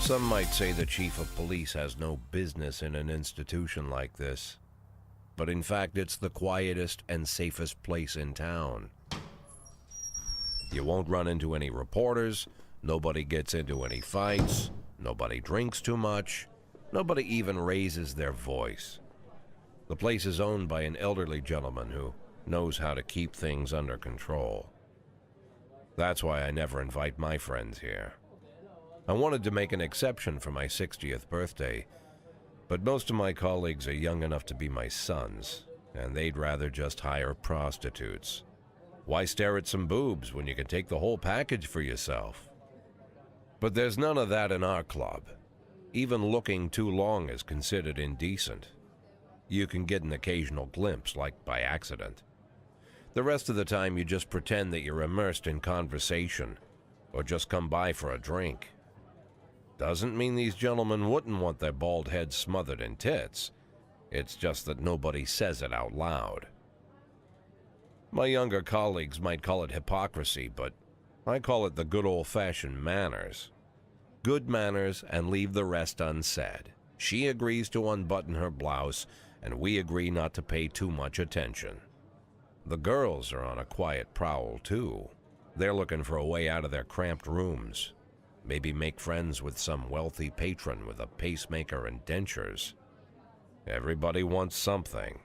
Some might say the chief of police has no business in an institution like this, but in fact it's the quietest and safest place in town. You won't run into any reporters, nobody gets into any fights, nobody drinks too much, nobody even raises their voice. The place is owned by an elderly gentleman who knows how to keep things under control. That's why I never invite my friends here. I wanted to make an exception for my 60th birthday, but most of my colleagues are young enough to be my sons, and they'd rather just hire prostitutes. Why stare at some boobs when you can take the whole package for yourself? But there's none of that in our club. Even looking too long is considered indecent. You can get an occasional glimpse, like by accident. The rest of the time you just pretend that you're immersed in conversation, or just come by for a drink. Doesn't mean these gentlemen wouldn't want their bald heads smothered in tits. It's just that nobody says it out loud. My younger colleagues might call it hypocrisy, but I call it the good old-fashioned manners. Good manners and leave the rest unsaid. She agrees to unbutton her blouse, and we agree not to pay too much attention. The girls are on a quiet prowl, too. They're looking for a way out of their cramped rooms. Maybe make friends with some wealthy patron with a pacemaker and dentures. Everybody wants something.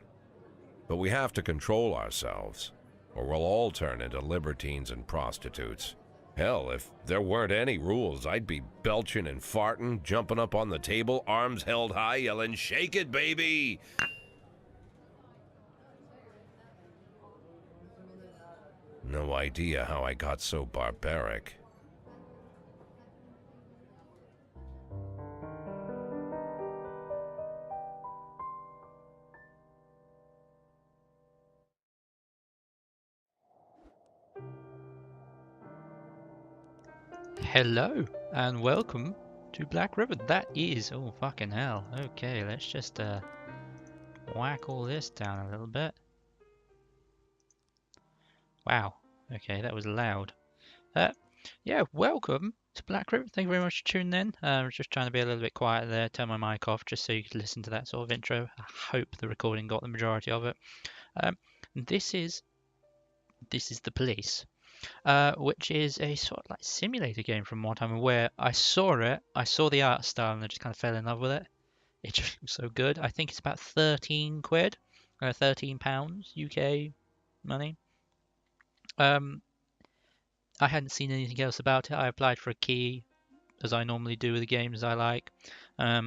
But we have to control ourselves, or we'll all turn into libertines and prostitutes. Hell, if there weren't any rules, I'd be belching and farting, jumping up on the table, arms held high, yelling, "Shake it, baby!" No idea how I got so barbaric. Hello and welcome to Black River. That is, oh fucking hell. Okay, let's just whack all this down a little bit. Wow. Okay, that was loud. Yeah, welcome to Black River. Thank you very much for tuning in. I was just trying to be a little bit quiet there, turn my mic off just so you could listen to that sort of intro. I hope the recording got the majority of it. This is The Police. Which is a sort of like simulator game from what I'm aware. I saw the art style, and I just kind of fell in love with it. It just looks so good. I think it's about 13 quid, £13 UK money. I hadn't seen anything else about it. I applied for a key, as I normally do with the games I like. I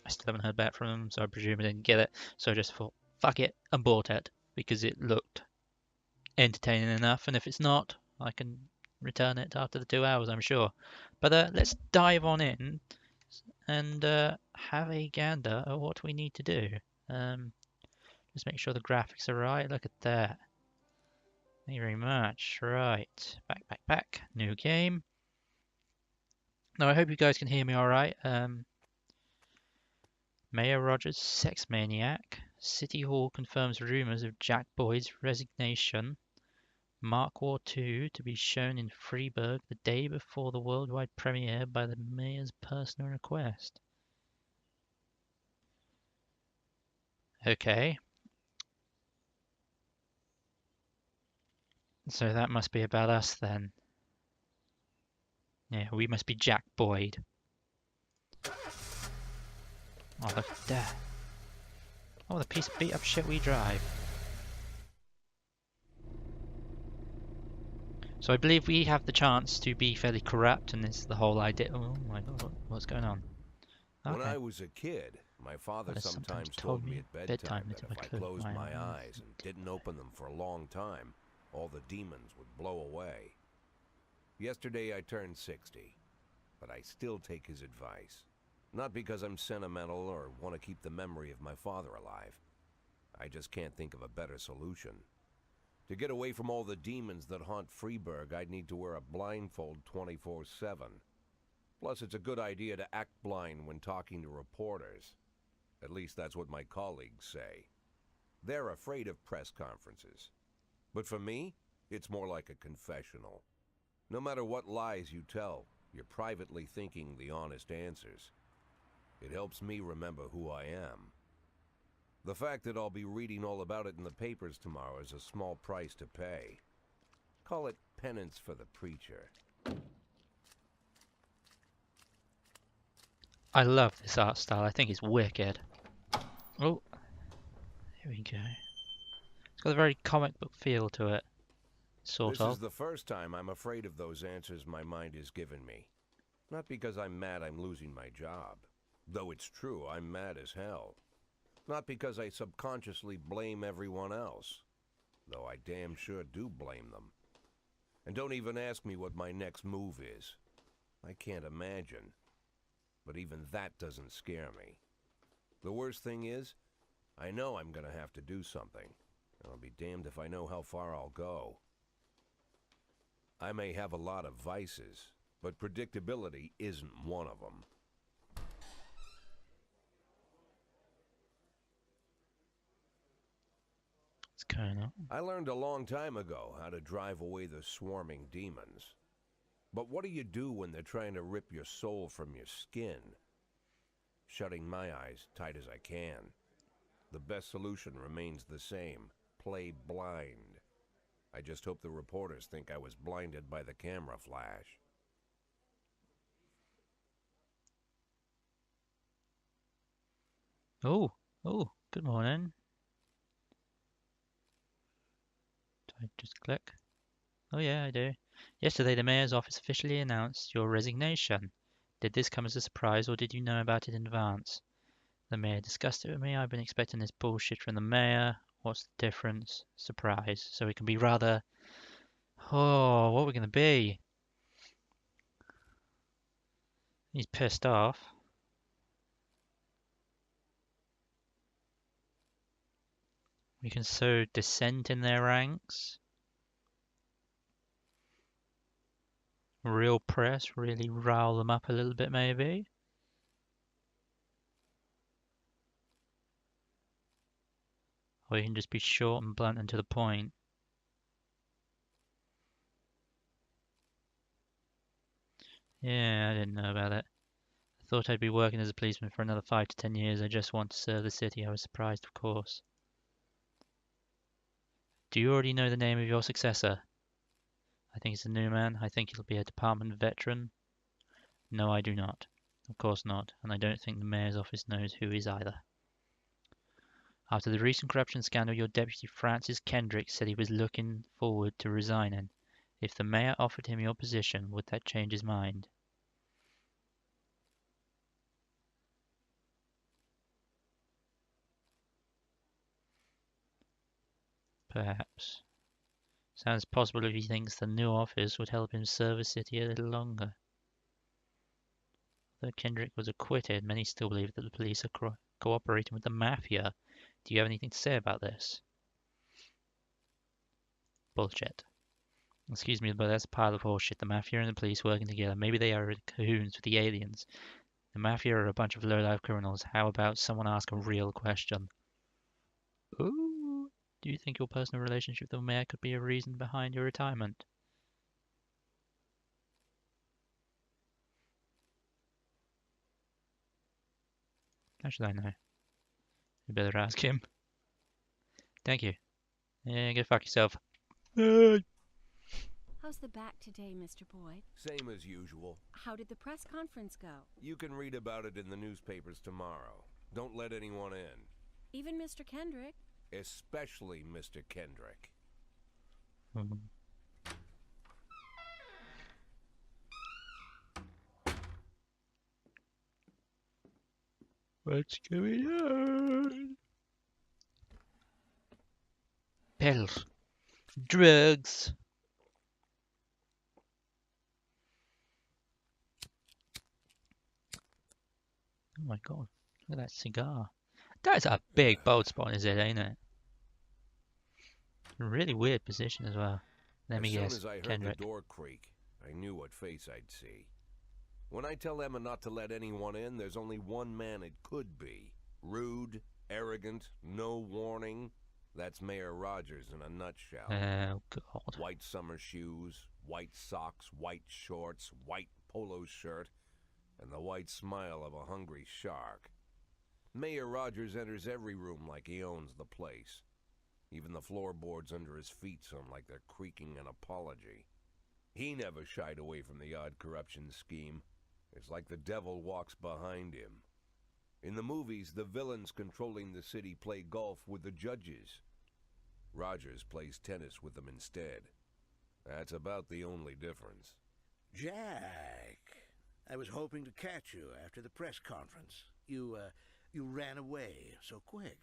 still haven't heard back from them, so I presume I didn't get it. So I just thought, fuck it, and bought it because it looked entertaining enough, and if it's not, I can return it after the 2 hours, I'm sure. But let's dive on in and have a gander at what we need to do. Just make sure the graphics are right. Look at that. Thank you very much. Right, back. New game. Now I hope you guys can hear me all right. Mayor Rogers, sex maniac. City Hall confirms rumors of Jack Boyd's resignation. Mark War 2 to be shown in Freiburg the day before the worldwide premiere by the mayor's personal request. Okay. So that must be about us then. Yeah, we must be Jack Boyd. Oh, look at that. Oh, the piece of beat up shit we drive. So I believe we have the chance to be fairly corrupt, and this is the whole idea. Oh my god, what's going on? Okay. When I was a kid, my father sometimes told me at bedtime that if I closed my eyes and didn't open them for a long time, all the demons would blow away. Yesterday I turned 60, but I still take his advice. Not because I'm sentimental or want to keep the memory of my father alive. I just can't think of a better solution. To get away from all the demons that haunt Freiburg, I'd need to wear a blindfold 24/7. Plus, it's a good idea to act blind when talking to reporters. At least that's what my colleagues say. They're afraid of press conferences. But for me, it's more like a confessional. No matter what lies you tell, You're privately thinking the honest answers. It helps me remember who I am. The fact that I'll be reading all about it in the papers tomorrow is a small price to pay. Call it penance for the preacher. I love this art style. I think it's wicked. Oh, here we go. It's got a very comic book feel to it, sort This of. is the first time I'm afraid of those answers my mind has given me. Not because I'm mad I'm losing my job. Though it's true, I'm mad as hell. Not because I subconsciously blame everyone else. Though I damn sure do blame them. And don't even ask me what my next move is. I can't imagine. But even that doesn't scare me. The worst thing is, I know I'm gonna have to do something. I'll be damned if I know how far I'll go. I may have a lot of vices, but predictability isn't one of them. What's going on? I learned a long time ago how to drive away the swarming demons. But what do you do when they're trying to rip your soul from your skin? Shutting my eyes tight as I can. The best solution remains the same. Play blind. I just hope the reporters think I was blinded by the camera flash. Oh, good morning. Do I just click? Oh yeah, I do. Yesterday the mayor's office officially announced your resignation. Did this come as a surprise or did you know about it in advance? The mayor discussed it with me. I've been expecting this bullshit from the mayor. What's the difference? Surprise. So we can be rather... Oh, what are we going to be? He's pissed off. We can sow dissent in their ranks. Real press, really rile them up a little bit maybe. Or you can just be short and blunt and to the point. Yeah, I didn't know about it. I thought I'd be working as a policeman for another 5 to 10 years. I just want to serve the city. I was surprised, of course. Do you already know the name of your successor? I think it's a new man. I think he'll be a department veteran. No, I do not. Of course not. And I don't think the mayor's office knows who is either. After the recent corruption scandal, your deputy Francis Kendrick said he was looking forward to resigning. If the mayor offered him your position, would that change his mind? Perhaps. Sounds possible if he thinks the new office would help him serve the city a little longer. Though Kendrick was acquitted, many still believe that the police are cooperating with the mafia. Do you have anything to say about this? Bullshit. Excuse me, but that's a pile of horseshit. The mafia and the police working together. Maybe they are in cahoots with the aliens. The mafia are a bunch of low-life criminals. How about someone ask a real question? Ooh. Do you think your personal relationship with the mayor could be a reason behind your retirement? How should I know? You better ask him. Thank you. Yeah, go fuck yourself. How's the back today, Mr. Boyd? Same as usual. How did the press conference go? You can read about it in the newspapers tomorrow. Don't let anyone in. Even Mr. Kendrick? Especially Mr. Kendrick. What's going on? Pills. Drugs. Oh my god. Look at that cigar. That's a big bold spot, is it, ain't it? Really weird position as well. Let me As soon guess. as I heard Kendrick. the door creak, I knew what face I'd see. When I tell Emma not to let anyone in, there's only one man it could be. Rude, arrogant, no warning. That's Mayor Rogers in a nutshell. Oh god. White summer shoes, white socks, white shorts, white polo shirt and the white smile of a hungry shark. Mayor Rogers enters every room like he owns the place. Even the floorboards under his feet sound like they're creaking an apology. He never shied away from the odd corruption scheme. It's like the devil walks behind him. In the movies, the villains controlling the city play golf with the judges. Rogers plays tennis with them instead. That's about the only difference. Jack, I was hoping to catch you after the press conference. You ran away so quick.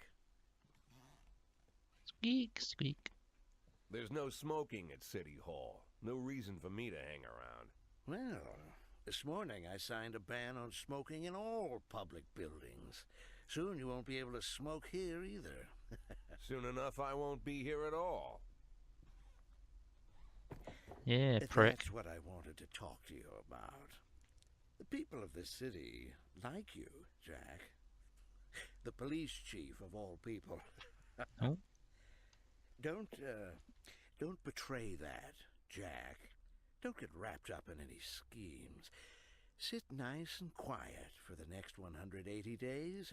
Squeak, squeak. There's no smoking at City Hall. No reason for me to hang around. Well, this morning I signed a ban on smoking in all public buildings. Soon you won't be able to smoke here either. Soon enough, I won't be here at all. Yeah, prick. That's what I wanted to talk to you about. The people of this city like you, Jack. The police chief of all people. Oh. Don't betray that, Jack. Don't get wrapped up in any schemes. Sit nice and quiet for the next 180 days,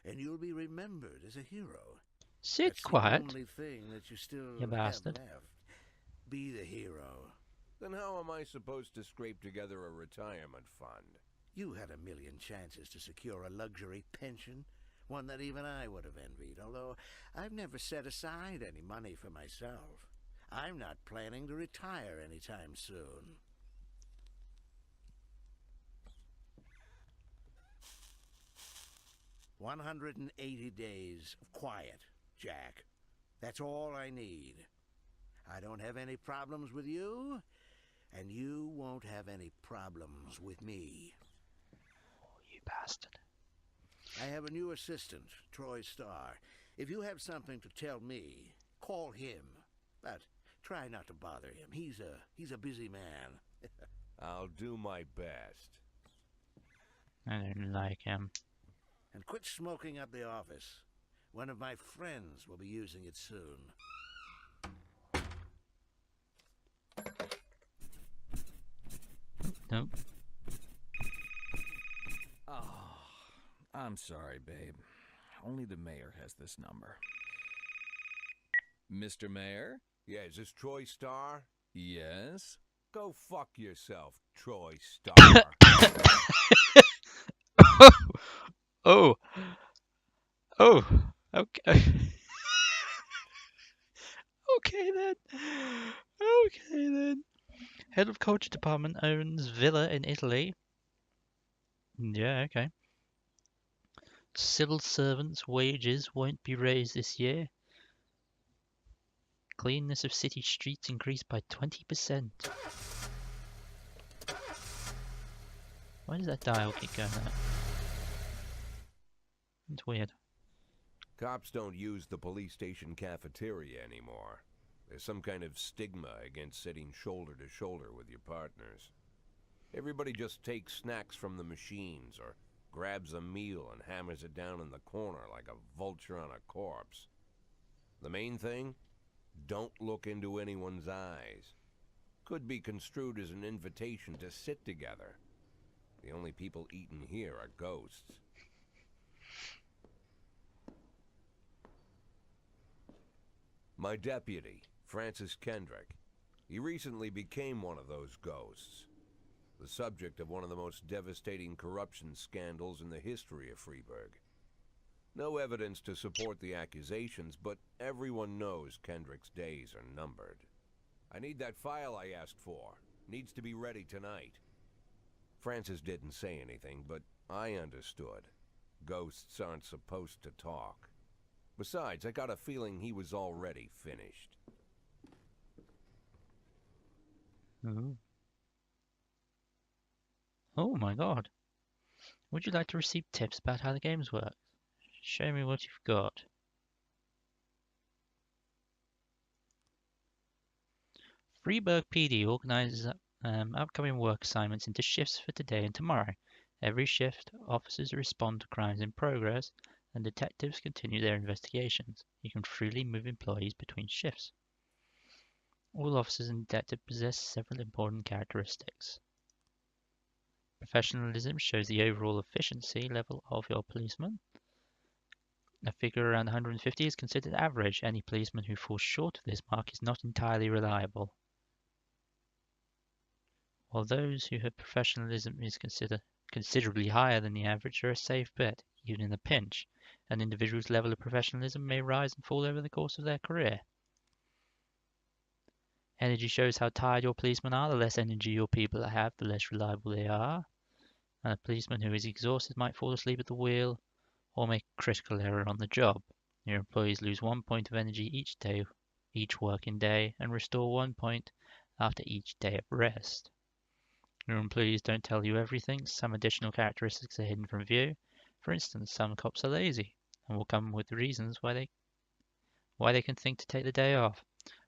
and you'll be remembered as a hero. Sit That's quiet. the only thing that you still You have bastard. left. Be the hero. Then how am I supposed to scrape together a retirement fund? You had a million chances to secure a luxury pension, one that even I would have envied, although I've never set aside any money for myself. I'm not planning to retire anytime soon. "180 days of quiet, Jack. That's all I need. I don't have any problems with you, and you won't have any problems with me. Oh, you bastard. I have a new assistant, Troy Starr. If you have something to tell me, call him. But try not to bother him. He's a busy man. I'll do my best. I don't like him. And quit smoking up the office. One of my friends will be using it soon. Nope. Oh, I'm sorry, babe. Only the mayor has this number. Mr. Mayor? Yeah, is this Troy Starr? Yes? Go fuck yourself, Troy Starr. Oh. Oh. Okay. Okay then. Okay then. Head of culture department owns villa in Italy. Yeah, okay. Civil servants' wages won't be raised this year. Cleanness of city streets increased by 20%. Why does that dial keep going out? It's weird. Cops don't use the police station cafeteria anymore. There's some kind of stigma against sitting shoulder to shoulder with your partners. Everybody just takes snacks from the machines or grabs a meal and hammers it down in the corner like a vulture on a corpse. The main thing? Don't look into anyone's eyes. Could be construed as an invitation to sit together. The only people eating here are ghosts. My deputy, Francis Kendrick. He recently became one of those ghosts. The subject of one of the most devastating corruption scandals in the history of Freeburg. No evidence to support the accusations, but everyone knows Kendrick's days are numbered. I need that file I asked for. Needs to be ready tonight. Francis didn't say anything, but I understood. Ghosts aren't supposed to talk. Besides, I got a feeling he was already finished. Ooh. Oh my god. Would you like to receive tips about how the games work? Show me what you've got. Freeburg PD organises upcoming work assignments into shifts for today and tomorrow. Every shift, officers respond to crimes in progress, and detectives continue their investigations. You can freely move employees between shifts. All officers and detectives possess several important characteristics. Professionalism shows the overall efficiency level of your policeman. A figure around 150 is considered average. Any policeman who falls short of this mark is not entirely reliable. While those who have professionalism is considered considerably higher than the average are a safe bet, even in a pinch. An individual's level of professionalism may rise and fall over the course of their career. Energy shows how tired your policemen are. The less energy your people have, the less reliable they are. And a policeman who is exhausted might fall asleep at the wheel or make a critical error on the job. Your employees lose 1 point of energy each working day, and restore 1 point after each day of rest. Your employees don't tell you everything. Some additional characteristics are hidden from view. For instance, some cops are lazy and will come with reasons why they can think to take the day off,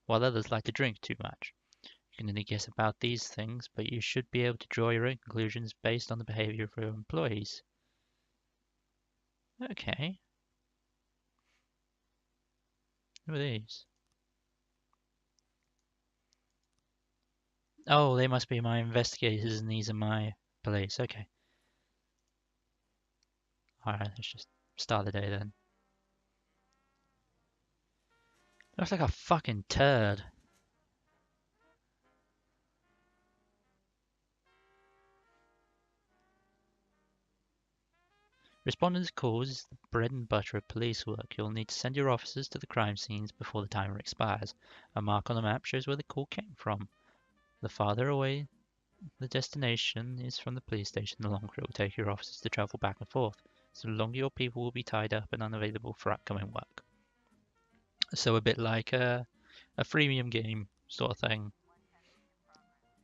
while others like to drink too much. You can only guess about these things, but you should be able to draw your own conclusions based on the behavior of your employees. Okay. Who are these? Oh, they must be my investigators and these are my police. Okay. Alright, let's just start the day then. Looks like a fucking turd. Responding to calls is the bread and butter of police work. You'll need to send your officers to the crime scenes before the timer expires. A mark on the map shows where the call came from. The farther away the destination is from the police station, the longer it will take your officers to travel back and forth. So the longer your people will be tied up and unavailable for upcoming work. So a bit like a freemium game sort of thing.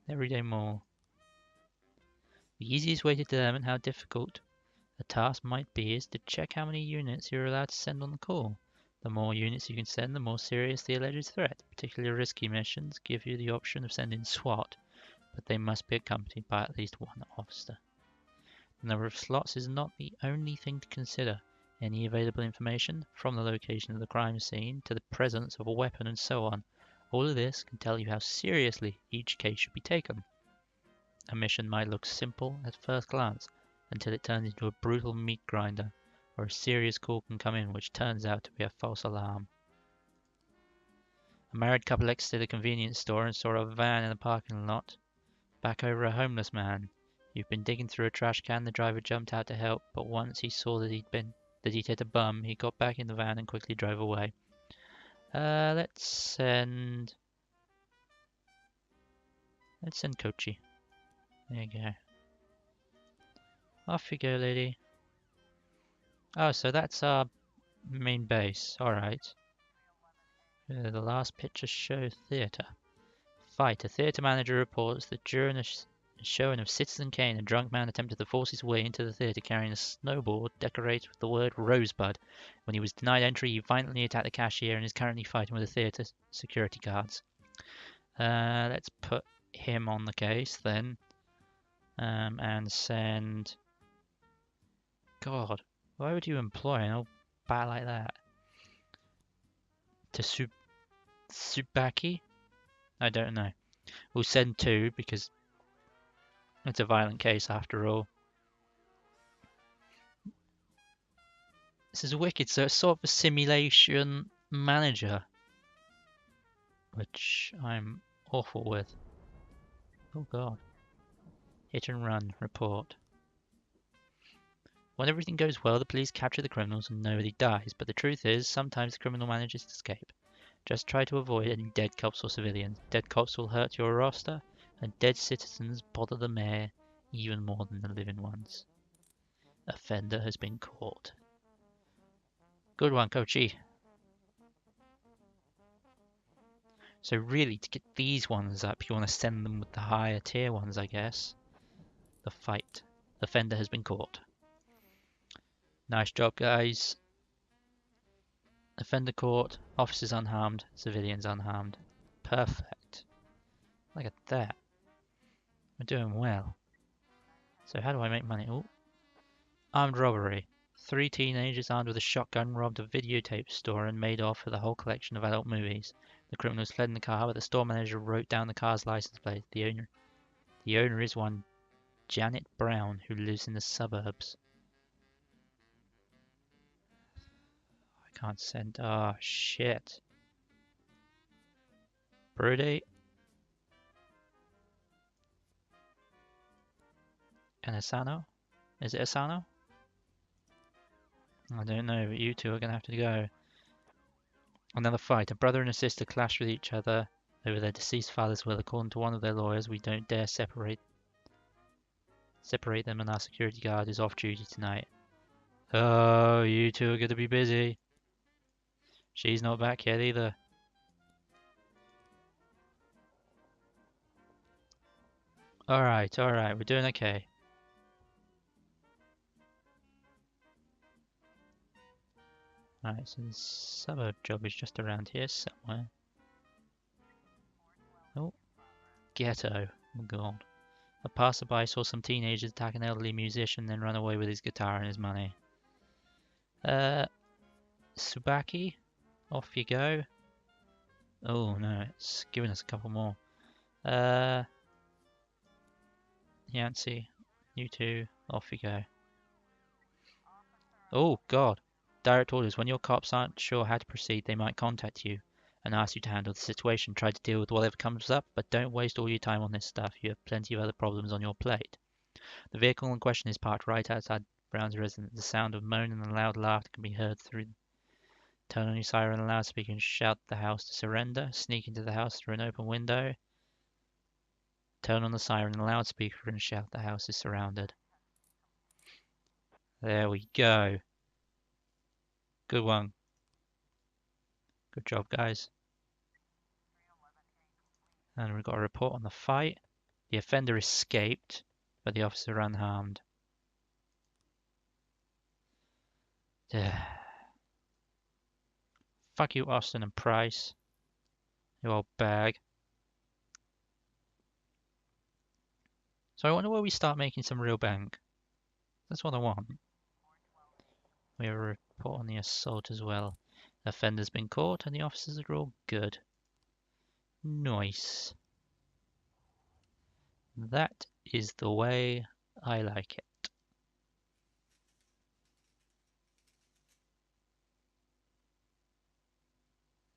Every day more. The easiest way to determine how difficult a task might be is to check how many units you're allowed to send on the call. The more units you can send, the more serious the alleged threat. Particularly risky missions give you the option of sending SWAT, but they must be accompanied by at least one officer. The number of slots is not the only thing to consider. Any available information, from the location of the crime scene to the presence of a weapon and so on, all of this can tell you how seriously each case should be taken. A mission might look simple at first glance, until it turns into a brutal meat grinder, or a serious call can come in which turns out to be a false alarm. A married couple exited a convenience store and saw a van in the parking lot back over a homeless man. You've been digging through a trash can. The driver jumped out to help, but once he saw that he'd hit a bum, he got back in the van and quickly drove away. Let's send Kochi. There you go. Off you go, lady. Oh, so that's our main base. Alright. The last picture show theatre. Fight. A theatre manager reports that during a showing of Citizen Kane, a drunk man attempted to force his way into the theatre carrying a snowboard decorated with the word Rosebud. When he was denied entry, he violently attacked the cashier and is currently fighting with the theatre security guards. Let's put him on the case then. And send... God, why would you employ an old bat like that? To Tsubaki? I don't know. We'll send 2 because it's a violent case after all. This is wicked. So it's sort of a simulation manager, which I'm awful with. Oh god. Hit and run. Report. When everything goes well, the police capture the criminals and nobody dies. But the truth is, sometimes the criminal manages to escape. Just try to avoid any dead cops or civilians. Dead cops will hurt your roster, and dead citizens bother the mayor even more than the living ones. Offender has been caught. Good one, Kochi. So really, to get these ones up, you want to send them with the higher tier ones, I guess. The fight. Offender has been caught. Nice job, guys. Offender caught. Officers unharmed. Civilians unharmed. Perfect. Look at that. We're doing well. So how do I make money? Ooh. Armed robbery. 3 teenagers armed with a shotgun robbed a videotape store and made off with a whole collection of adult movies. The criminals fled in the car, but the store manager wrote down the car's license plate. The owner is one Janet Brown, who lives in the suburbs. I can't send. Oh, shit. Brody. And Asano? Is it Asano? I don't know, but you two are going to have to go. Another fight. A brother and a sister clash with each other over their deceased father's will. According to one of their lawyers, we don't dare separate them, and our security guard is off duty tonight. Oh, you two are going to be busy. She's not back yet either. Alright, we're doing okay. Alright, so the suburb job is just around here somewhere. Oh, ghetto. Oh god. A passerby saw some teenagers attack an elderly musician, then run away with his guitar and his money. Tsubaki, off you go. Oh no, it's giving us a couple more. Yancy, you two, off you go. Oh god. Direct orders. When your cops aren't sure how to proceed, they might contact you and ask you to handle the situation. Try to deal with whatever comes up, but don't waste all your time on this stuff. You have plenty of other problems on your plate. The vehicle in question is parked right outside Brown's residence. The sound of moaning and loud laughter can be heard through. Turn on your siren and loudspeaker and shout the house to surrender. Sneak into the house through an open window. Turn on the siren and loudspeaker and shout the house is surrounded. There we go. Good one. Good job, guys. And we've got a report on the fight. The offender escaped, but the officer unharmed. Fuck you, Austin and Price. You old bag. So I wonder where we start making some real bank. That's what I want. We have a report on the assault as well. The offender's been caught and the officers are all good. Nice. That is the way I like it.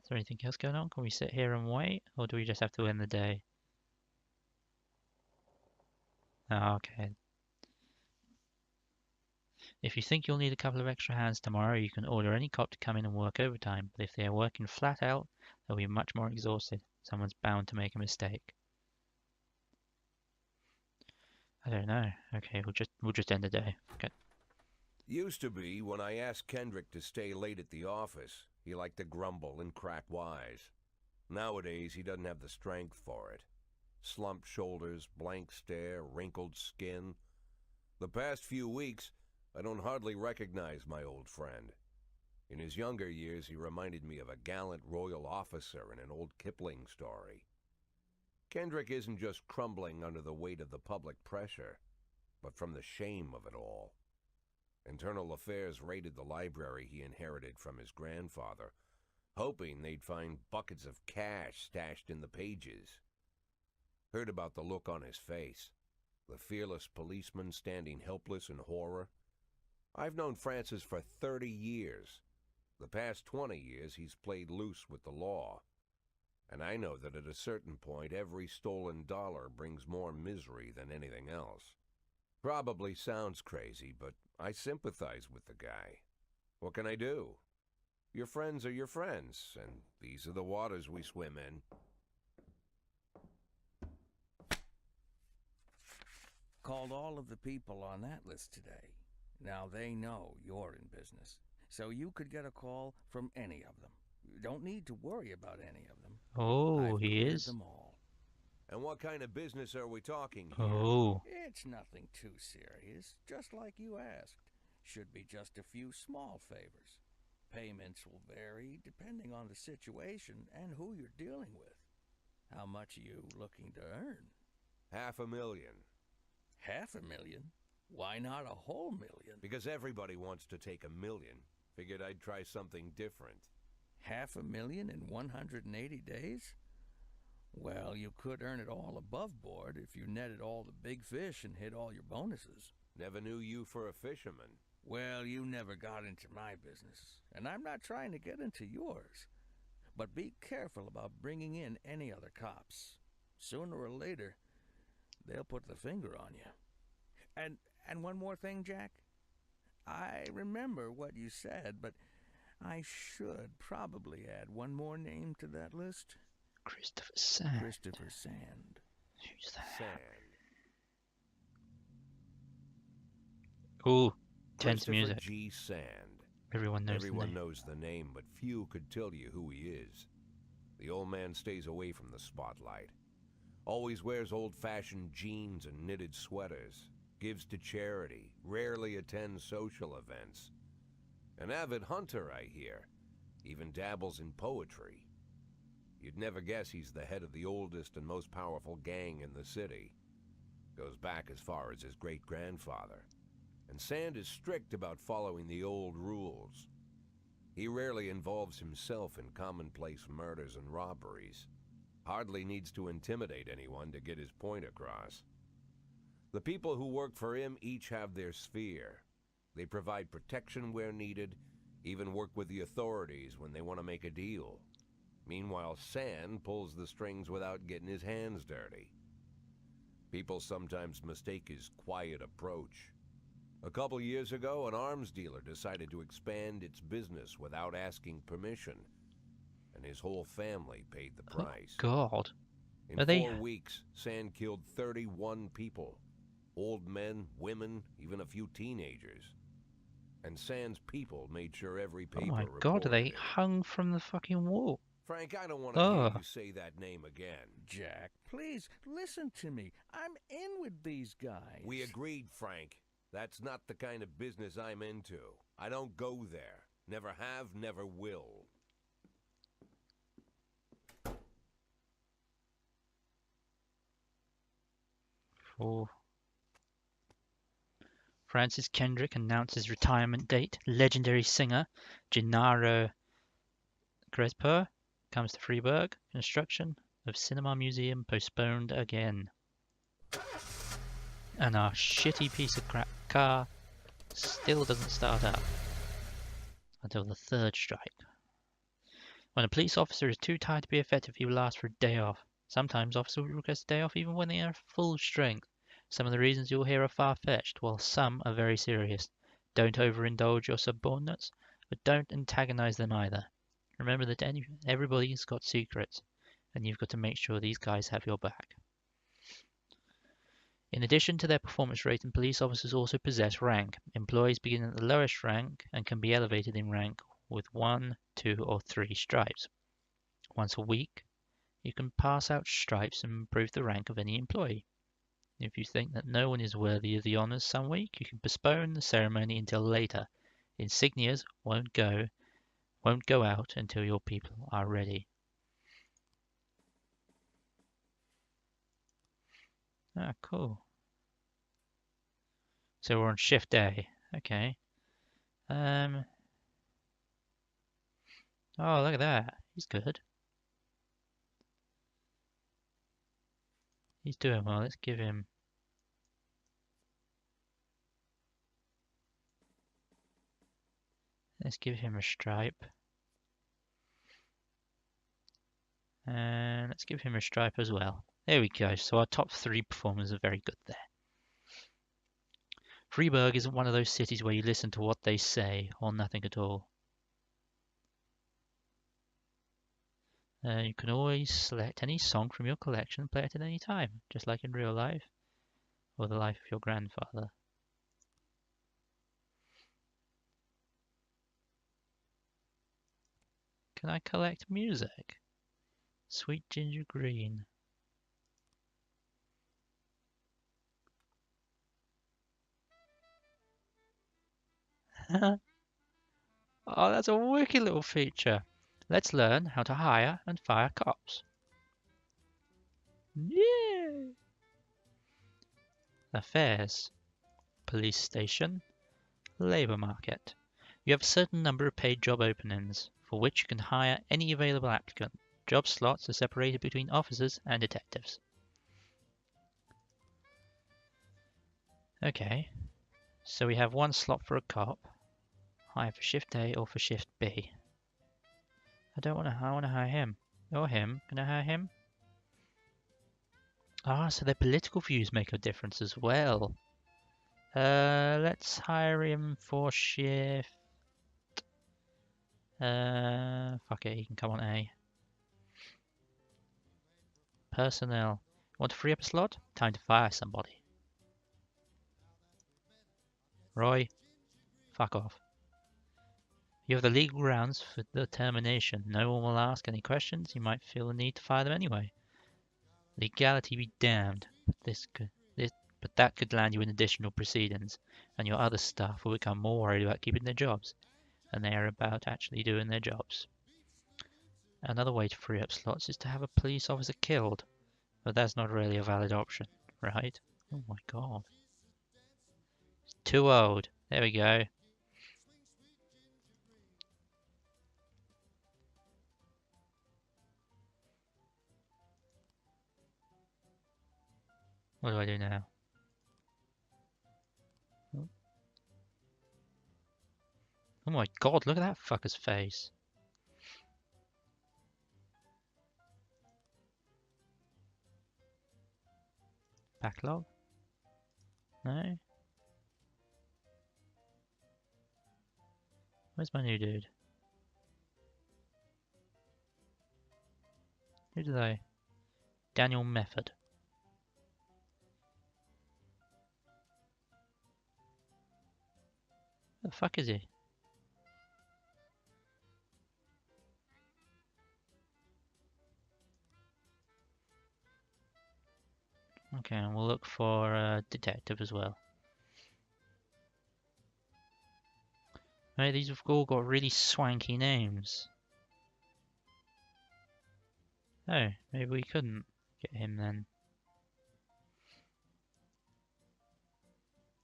Is there anything else going on? Can we sit here and wait? Or do we just have to end the day? Oh, okay. If you think you'll need a couple of extra hands tomorrow, you can order any cop to come in and work overtime. But if they are working flat out, they'll be much more exhausted. Someone's bound to make a mistake. I don't know. Okay, we'll just end the day. Okay. Used to be when I asked Kendrick to stay late at the office, he liked to grumble and crack wise. Nowadays, he doesn't have the strength for it. Slumped shoulders, blank stare, wrinkled skin. The past few weeks, I don't hardly recognize my old friend. In his younger years, he reminded me of a gallant royal officer in an old Kipling story. Kendrick isn't just crumbling under the weight of the public pressure, but from the shame of it all. Internal Affairs raided the library he inherited from his grandfather, hoping they'd find buckets of cash stashed in the pages. Heard about the look on his face, the fearless policeman standing helpless in horror. I've known Francis for 30 years. The past 20 years he's played loose with the law. And I know that at a certain point every stolen dollar brings more misery than anything else. Probably sounds crazy, but I sympathize with the guy. What can I do? Your friends are your friends, and these are the waters we swim in. Called all of the people on that list today. Now they know you're in business, so you could get a call from any of them. You don't need to worry about any of them. Oh, I've he cleared is? them all. And what kind of business are we talking here? Oh. It's nothing too serious, just like you asked. Should be just a few small favors. Payments will vary depending on the situation and who you're dealing with. How much are you looking to earn? $500,000. $500,000? Why not a whole million? Because everybody wants to take $1 million. Figured I'd try something different. $500,000 in 180 days? Well, you could earn it all above board if you netted all the big fish and hit all your bonuses. Never knew you for a fisherman. Well, you never got into my business, and I'm not trying to get into yours. But be careful about bringing in any other cops. Sooner or later, they'll put the finger on you. And one more thing, Jack. I remember what you said, but I should probably add one more name to that list. Christopher Sand. Christopher Sand. Who's that? Sand. Ooh, tense Christopher music. G. Sand. Everyone knows the Everyone name. knows the name, but few could tell you who he is. The old man stays away from the spotlight. Always wears old-fashioned jeans and knitted sweaters. Gives to charity. Rarely attends social events. An avid hunter, I hear. Even dabbles in poetry. You'd never guess he's the head of the oldest and most powerful gang in the city. Goes back as far as his great-grandfather. And Sand is strict about following the old rules. He rarely involves himself in commonplace murders and robberies. Hardly needs to intimidate anyone to get his point across. The people who work for him each have their sphere. They provide protection where needed, even work with the authorities when they want to make a deal. Meanwhile, Sand pulls the strings without getting his hands dirty. People sometimes mistake his quiet approach. A couple years ago, an arms dealer decided to expand its business without asking permission, and his whole family paid the price. God. In Are they- 4 weeks, Sand killed 31 people. Old men, women, even a few teenagers. And Sand's people made sure every Oh paper my reported God, are they it. hung from the fucking wall? Frank, I don't want to hear Ugh. you say that name again. Jack, please, listen to me. I'm in with these guys. We agreed, Frank. That's not the kind of business I'm into. I don't go there. Never have, never will. For Francis Kendrick announces retirement date. Legendary singer Gennaro Crespo comes to Freiburg. Construction of cinema museum postponed again. And our shitty piece of crap car still doesn't start up until the third strike. When a police officer is too tired to be effective, he will ask for a day off. Sometimes officers will request a day off even when they are full strength. Some of the reasons you'll hear are far-fetched, while some are very serious. Don't overindulge your subordinates, but don't antagonize them either. Remember that everybody's got secrets, and you've got to make sure these guys have your back. In addition to their performance rating, police officers also possess rank. Employees begin at the lowest rank and can be elevated in rank with 1, 2, or 3 stripes. Once a week, you can pass out stripes and improve the rank of any employee. If you think that no one is worthy of the honours some week, you can postpone the ceremony until later. Insignias won't go out until your people are ready. Ah, cool. So we're on shift A. Okay. Oh, look at that. He's good. He's doing well. Let's give him... Let's give him a stripe. And let's give him a stripe as well. There we go. So our top 3 performers are very good there. Freiburg isn't one of those cities where you listen to what they say or nothing at all. You can always select any song from your collection and play it at any time, just like in real life or the life of your grandfather. Can I collect music? Sweet Ginger Green. Oh, that's a wicked little feature. Let's learn how to hire and fire cops. Yeah. Affairs. Police station. Labour market. You have a certain number of paid job openings, for which you can hire any available applicant. Job slots are separated between officers and detectives. Okay, so we have one slot for a cop, either for shift A or for shift B. I want to hire him. Or him. Can I hire him? Ah, so their political views make a difference as well. Let's hire him for shift. Fuck it, he can come on A. Personnel. Want to free up a slot? Time to fire somebody. Roy, fuck off. You have the legal grounds for the termination. No one will ask any questions. You might feel the need to fire them anyway. Legality be damned. But that could land you in additional proceedings, and your other staff will become more worried about keeping their jobs, and they are about actually doing their jobs. Another way to free up slots is to have a police officer killed, but that's not really a valid option, right? Oh my god. Too old. There we go. What do I do now? Oh my god, look at that fucker's face. Backlog? No? Where's my new dude? Who do they? Daniel Method. Where the fuck is he? Okay, and we'll look for a detective as well. Right, these have all got really swanky names. Oh, maybe we couldn't get him then.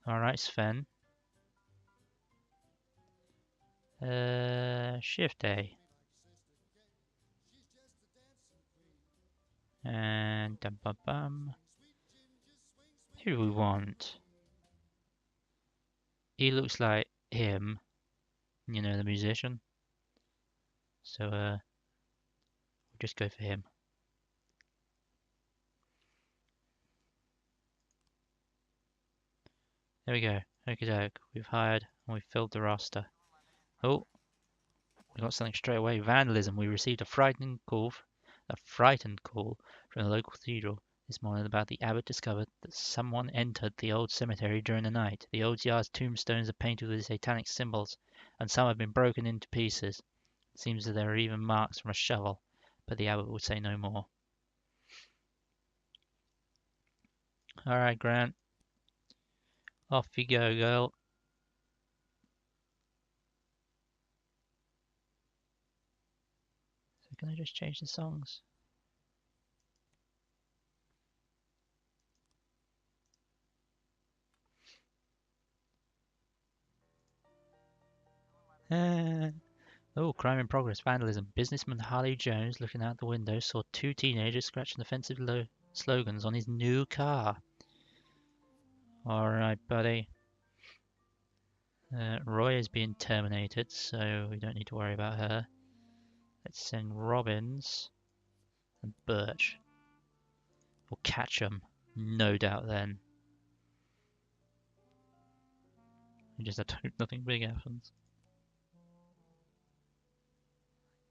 Alright, Sven. Shift A. And dum bum bum. Who do we want? He looks like him. You know, the musician. So, we'll just go for him. There we go. Okie doke. We've hired and we've filled the roster. Oh, we got something straight away. Vandalism. We received a frightened call from the local cathedral this morning about the abbot discovered that someone entered the old cemetery during the night. The old yard's tombstones are painted with satanic symbols, and some have been broken into pieces. It seems that there are even marks from a shovel, but the abbot would say no more. Alright, Grant. Off you go, girl. So can I just change the songs? Oh, crime in progress, vandalism. Businessman Harley Jones, looking out the window, saw two teenagers scratching offensive slogans on his new car. Alright, buddy. Roy is being terminated, so we don't need to worry about her. Let's send Robbins and Birch. We'll catch them, no doubt then. We just have to hope nothing big happens.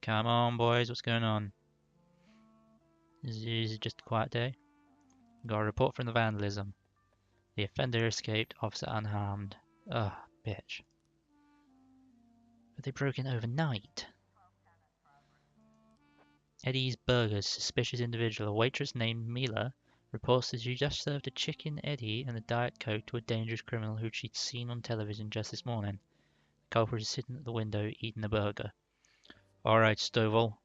Come on, boys, what's going on? Is it just a quiet day? Got a report from the vandalism. The offender escaped, officer unharmed. Ugh, bitch. But they broke in overnight. Eddie's Burgers, suspicious individual. A waitress named Mila reports that she just served a chicken Eddie and a Diet Coke to a dangerous criminal who she'd seen on television just this morning. The culprit is sitting at the window eating a burger. Alright, Stovall.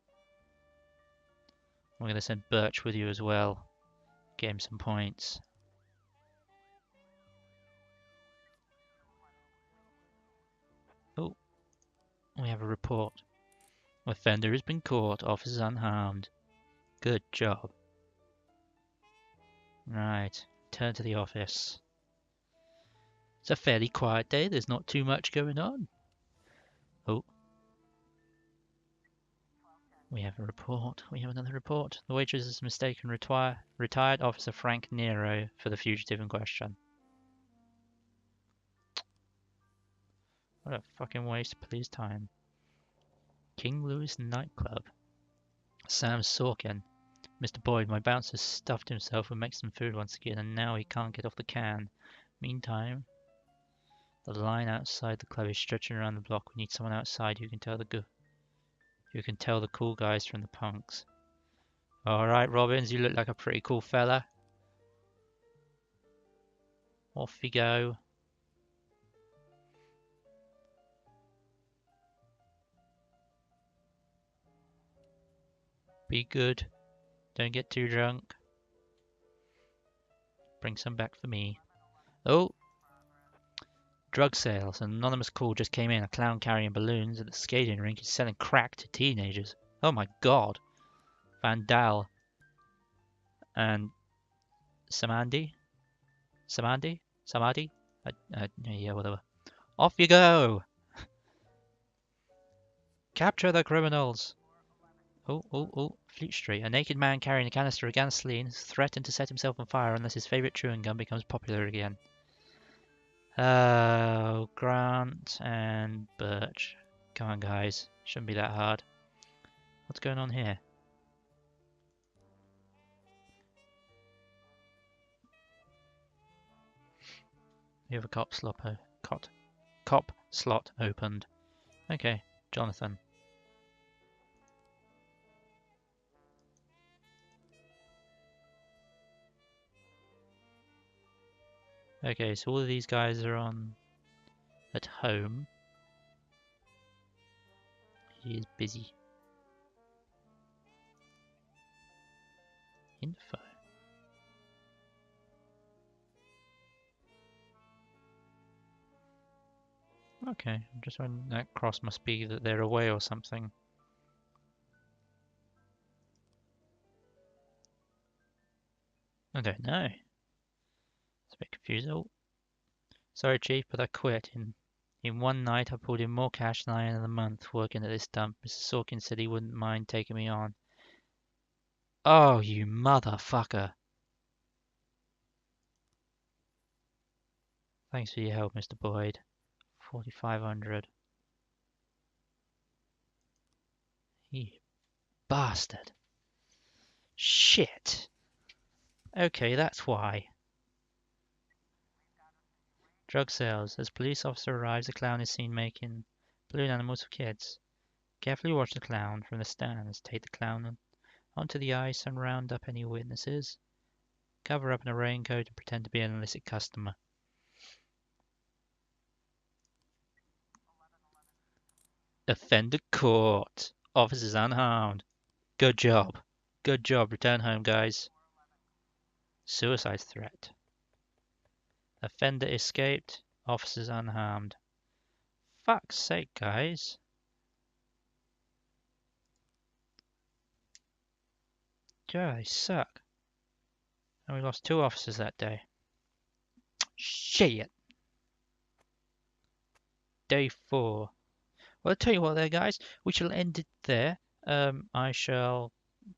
I'm going to send Birch with you as well. Get him some points. Oh, we have a report. Offender has been caught, officers unharmed. Good job. Right, turn to the office. It's a fairly quiet day. There's not too much going on. Oh. We have a report. We have another report. The waitress is mistaken retired Officer Frank Nero for the fugitive in question. What a fucking waste of police time. King Louis nightclub. Sam Sorkin. Mr. Boyd, my bouncer stuffed himself with Mexican food once again, and now he can't get off the can. Meantime, the line outside the club is stretching around the block. We need someone outside who can tell the cool guys from the punks. All right, Robbins, you look like a pretty cool fella. Off you go. Be good. Don't get too drunk. Bring some back for me. Oh! Drug sales. An anonymous call just came in. A clown carrying balloons at the skating rink is selling crack to teenagers. Oh my god. Vandal. And Samadi? Yeah, whatever. Off you go! Capture the criminals! Oh, Fleet Street. A naked man carrying a canister of gasoline has threatened to set himself on fire unless his favourite chewing gum becomes popular again. Oh, Grant and Birch. Come on, guys. Shouldn't be that hard. What's going on here? We have a cop slot opened. Okay, Jonathan. Okay, so all of these guys are on at home. He is busy. Info. Okay, I'm just wondering, that cross must be that they're away or something. I don't know. It's a bit confusing. Oh, sorry, Chief, but I quit. In one night, I pulled in more cash than I earned in a month working at this dump. Mr. Sorkin said he wouldn't mind taking me on. Oh, you motherfucker. Thanks for your help, Mr. Boyd. 4,500. You bastard. Shit. Okay, that's why. Drug sales. As police officer arrives, a clown is seen making balloon animals for kids. Carefully watch the clown from the stands. Take the clown onto the ice and round up any witnesses. Cover up in a raincoat and pretend to be an illicit customer. Offender caught. Officers unharmed. Good job. Good job. Return home, guys. Suicide threat. Offender escaped. Officers unharmed. Fuck's sake, guys. Yeah, they suck. And we lost 2 officers that day. Shit. Day 4. Well, I'll tell you what there, guys. We shall end it there. I shall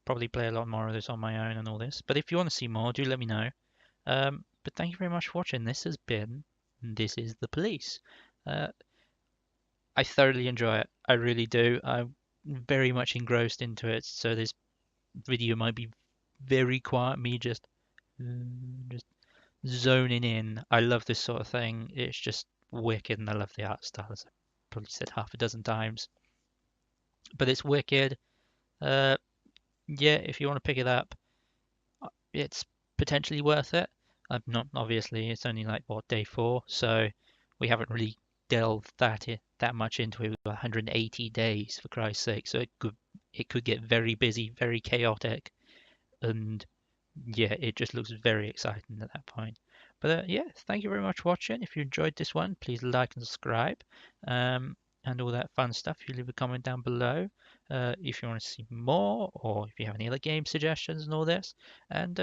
probably play a lot more of this on my own and all this. But if you want to see more, do let me know. But thank you very much for watching. This has been This Is the Police. I thoroughly enjoy it. I really do. I'm very much engrossed into it. So this video might be very quiet. Me just zoning in. I love this sort of thing. It's just wicked, and I love the art style, as I've probably said half a dozen times. But it's wicked. Yeah, if you want to pick it up, it's potentially worth it. I'm not, obviously. It's only like day 4, so we haven't really delved that much into it. We've got 180 days, for Christ's sake. So it could get very busy, very chaotic, and yeah, it just looks very exciting at that point. But yeah, thank you very much for watching. If you enjoyed this one, please like and subscribe. and all that fun stuff. You leave a comment down below if you want to see more, or if you have any other game suggestions and all this. And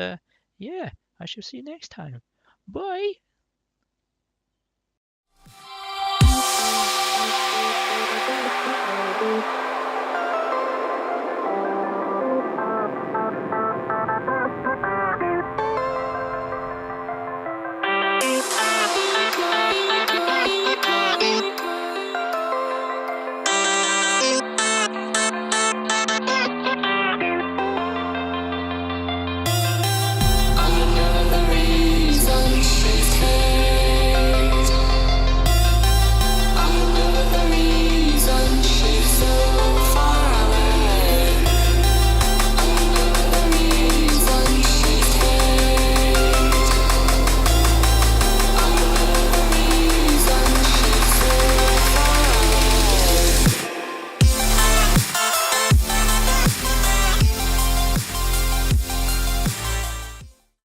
yeah, I shall see you next time. Bye.